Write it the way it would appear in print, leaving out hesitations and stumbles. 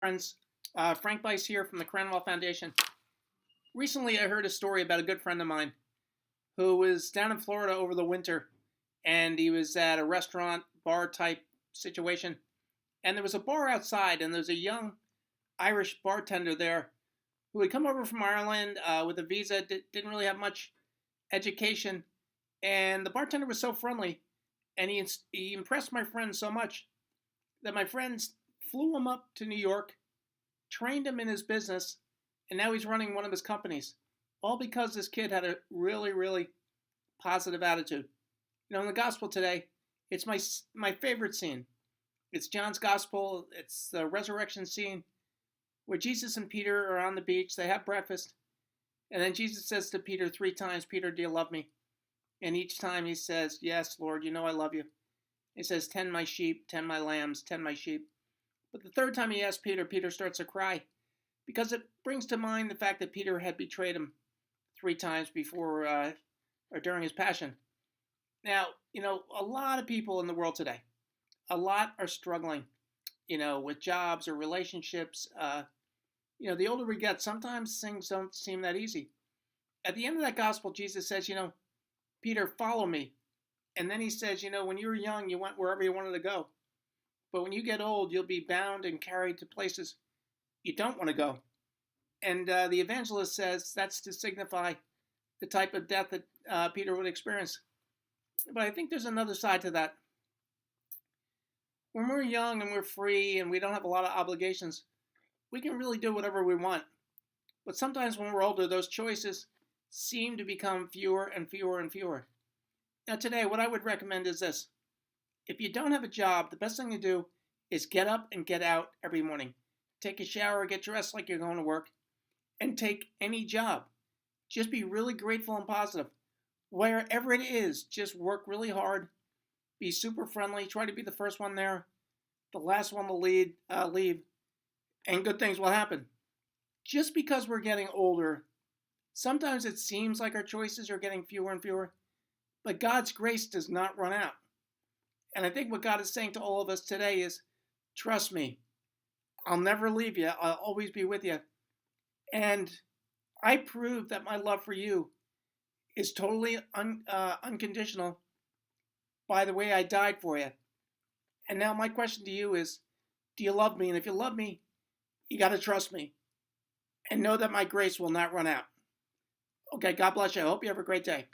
Friends. Frank Bice here from the Cranwell Foundation. Recently, I heard a story about a good friend of mine who was down in Florida over the winter, and he was at a restaurant, bar type situation, and there was a bar outside, and there was a young Irish bartender there who had come over from Ireland with a visa, didn't really have much education, and the bartender was so friendly, and he impressed my friend so much that my friends flew him up to New York, trained him in his business, and now he's running one of his companies. All because this kid had a really, really positive attitude. You know, in the gospel today, it's my favorite scene. It's John's gospel. It's the resurrection scene where Jesus and Peter are on the beach. They have breakfast. And then Jesus says to Peter 3 times, "Peter, do you love me?" And each time he says, "Yes, Lord, you know I love you." He says, "Tend my sheep, tend my lambs, tend my sheep." But the third time he asks Peter, Peter starts to cry because it brings to mind the fact that Peter had betrayed him 3 times before or during his passion. Now, you know, a lot of people in the world today, a lot are struggling, you know, with jobs or relationships. You know, the older we get, sometimes things don't seem that easy. At the end of that gospel, Jesus says, you know, "Peter, follow me." And then he says, you know, when you were young, you went wherever you wanted to go. But when you get old, you'll be bound and carried to places you don't want to go. And the evangelist says that's to signify the type of death that Peter would experience. But I think there's another side to that. When we're young and we're free and we don't have a lot of obligations, we can really do whatever we want. But sometimes when we're older, those choices seem to become fewer and fewer and fewer. Now today, what I would recommend is this. If you don't have a job, the best thing to do is get up and get out every morning. Take a shower, get dressed like you're going to work, and take any job. Just be really grateful and positive. Wherever it is, just work really hard. Be super friendly. Try to be the first one there, the last one to leave, and good things will happen. Just because we're getting older, sometimes it seems like our choices are getting fewer and fewer, but God's grace does not run out. And I think what God is saying to all of us today is, trust me, I'll never leave you. I'll always be with you. And I prove that my love for you is totally unconditional by the way I died for you. And now my question to you is, do you love me? And if you love me, you got to trust me. And know that my grace will not run out. Okay, God bless you. I hope you have a great day.